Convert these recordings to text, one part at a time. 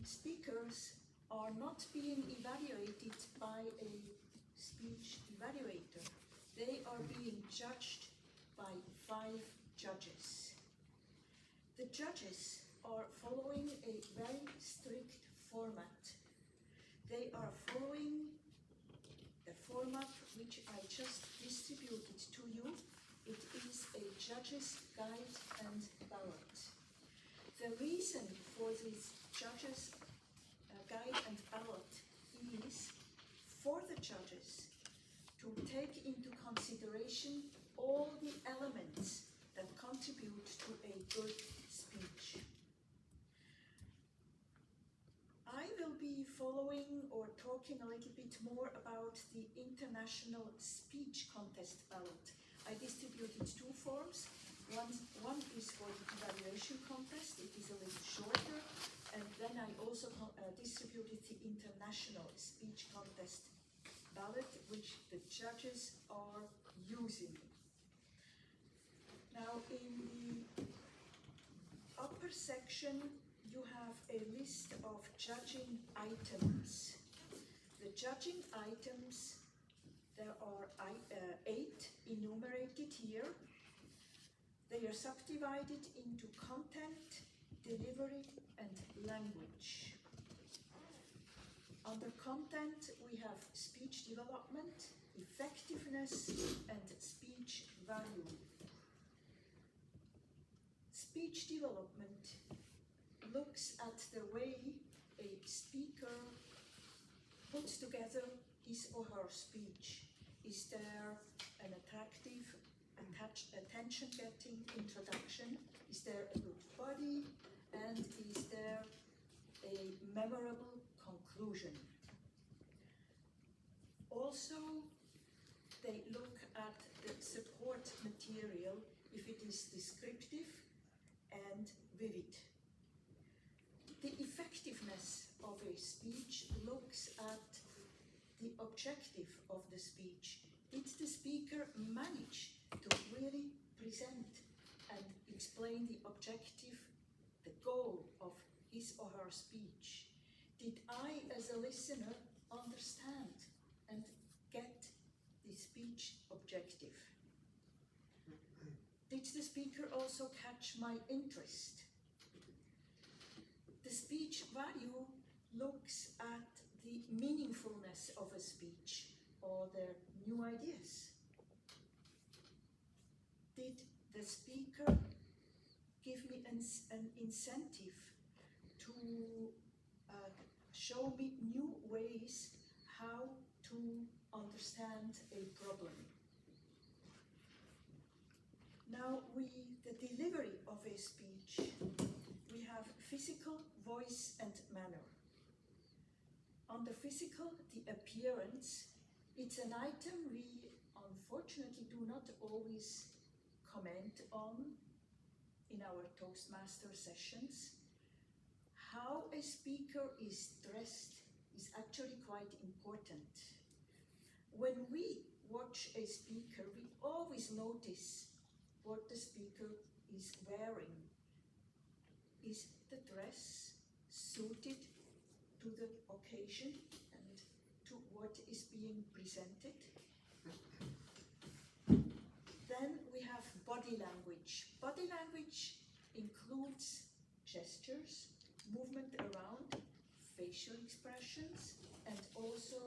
speakers are not being evaluated by a speech evaluator. They are being judged by 5 judges. The judges are following a very strict format. They are following the format which I just distributed to you. It is a judge's guide and ballot. The reason for this judge's guide and ballot is for the judges to take into consideration all the elements that contribute to a good speech. I will be following or talking a little bit more about the International Speech Contest ballot. I distributed 2 forms. One is for the evaluation contest. It is a little shorter. And then I also distributed the International Speech Contest ballot, which the judges are using. Now, in the upper section, you have a list of judging items. The judging items, there are 8 enumerated here. They are subdivided into content, delivery, and language. Under content, we have speech development, effectiveness, and speech value. Speech development looks at the way a speaker puts together his or her speech. Is there an attractive, attention-getting introduction? Is there a good body? And is there a memorable conclusion? Also, they look at the support material, if it is descriptive and vivid. The effectiveness of a speech looks at the objective of the speech. Did the speaker manage to really present and explain the objective, the goal of his or her speech? Did I, as a listener, understand and get the speech objective? Did the speaker also catch my interest? The speech value looks at the meaningfulness of a speech or the new ideas. Did the speaker give me an incentive to show me new ways how to understand a problem? Now, the delivery of a speech, we have physical, voice, and manner. On the physical, the appearance, it's an item we unfortunately do not always comment on in our Toastmaster sessions. How a speaker is dressed is actually quite important. When we watch a speaker, we always notice what the speaker is wearing. Is the dress suited to the occasion and to what is being presented? Then we have body language. Body language includes gestures, movement around, facial expressions, and also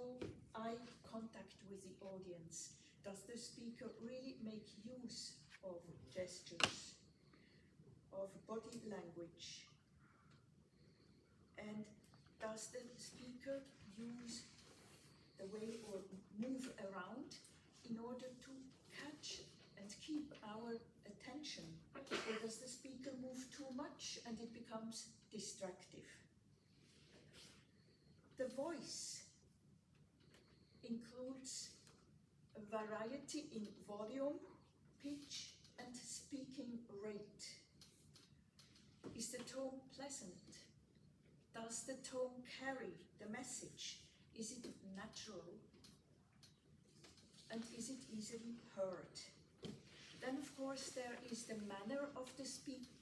eye contact with the audience. Does the speaker really make use of gestures, of body language? And does the speaker use the way or move around in order to catch and keep our attention? Or does the speaker move too much and it becomes distractive? The voice includes a variety in volume, pitch, and speaking rate. Is the tone pleasant? Does the tone carry the message? Is it natural? And is it easily heard? Then, of course, there is the manner of the speaker.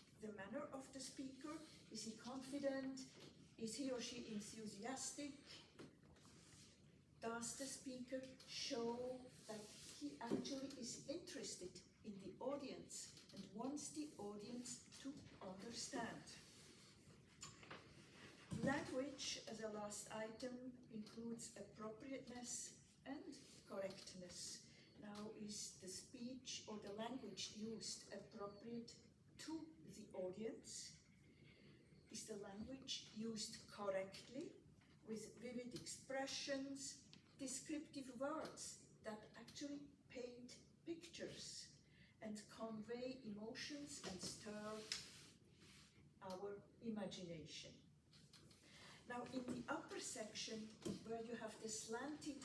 Is he confident? Is he or she enthusiastic? Does the speaker show that he actually is interested in the audience and wants the audience to understand? Language, as a last item, includes appropriateness and correctness. Now, is the speech or the language used appropriate to the audience? Is the language used correctly with vivid expressions, descriptive words that actually paint pictures and convey emotions and stir our imagination? Now, in the upper section, where you have the slanted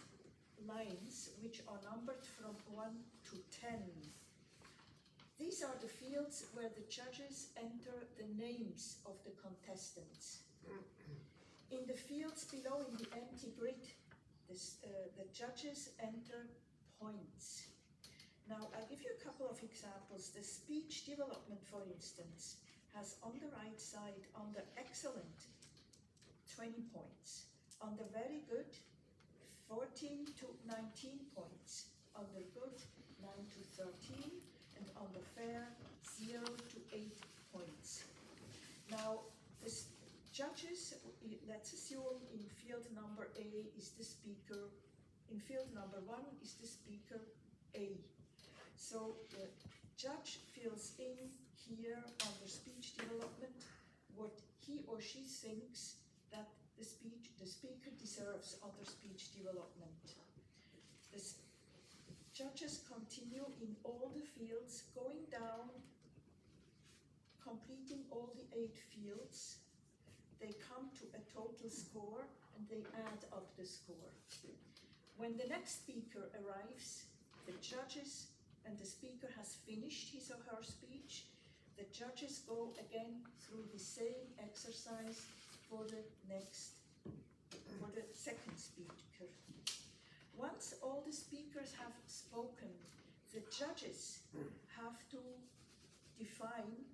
lines, which are numbered from 1 to 10, these are the fields where the judges enter the names of the contestants. In the fields below, in the empty grid, the judges enter points. Now, I'll give you a couple of examples. The speech development, for instance, has on the right side, under excellent, 20 points. Under very good, 14 to 19 points. Under good, 9 to 13. And under fair, 0 to 8 points. Now, the judges, let's assume in field number A is the speaker, in field number 1 is the speaker A. So the judge fills in here under speech development what he or she thinks that the speaker deserves under speech development. The judges continue in all the fields, going down, completing all the 8 fields. They come to a total score and they add up the score. When the next speaker arrives, the judges and the speaker has finished his or her speech, the judges go again through the same exercise for the second speaker. Once all the speakers have spoken, the judges have to define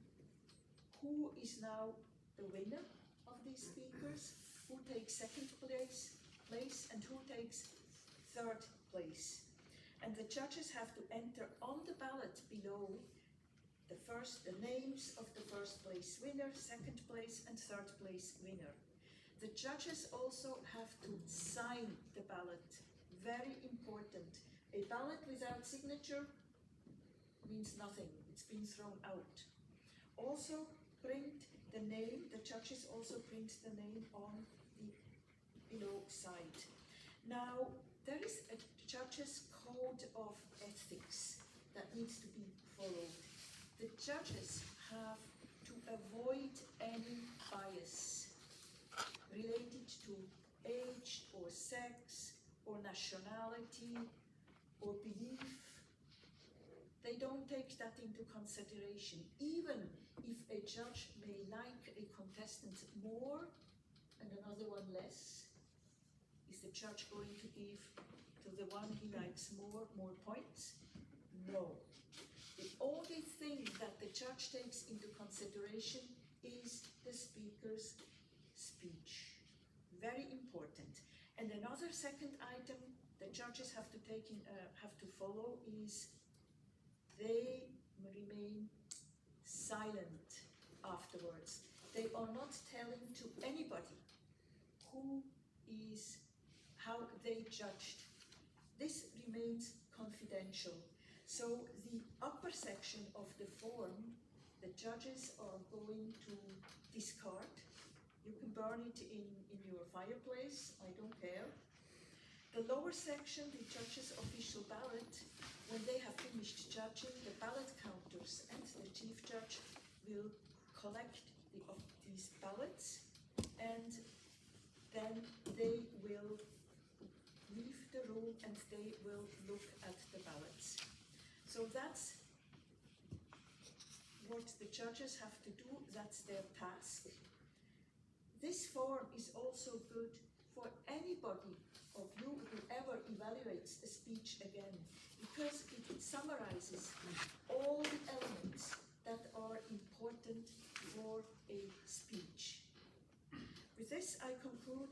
who is now the winner of these speakers, who takes second place, and who takes third place. And the judges have to enter on the ballot below the names of the first place winner, second place, and third place winner. The judges also have to sign the ballot. Very important. A ballot without signature means nothing. It's been thrown out. Also print the name. The judges also print the name on the below side. Now, there is a judge's code of ethics that needs to be followed. The judges have to avoid any bias related to age or sex or nationality or belief. They don't take that into consideration. Even if a judge may like a contestant more and another one less, is the judge going to give to the one he likes more points? No. The only thing that the judge takes into consideration is the speaker's speech. Very important. And another second item the judges have to follow is they remain silent afterwards. They are not telling to anybody how they judged. This remains confidential. So the upper section of the form, the judges are going to discard. You can burn it in your fireplace, I don't care. The lower section, the judges' official ballot, when they have finished judging, the ballot counters and the chief judge will collect these ballots, and then they will leave the room and they will look at the ballots. So that's what the judges have to do, that's their task. This form is also good for anybody of you who ever evaluates a speech again, because it summarizes all the elements that are important for a speech. With this, this, I conclude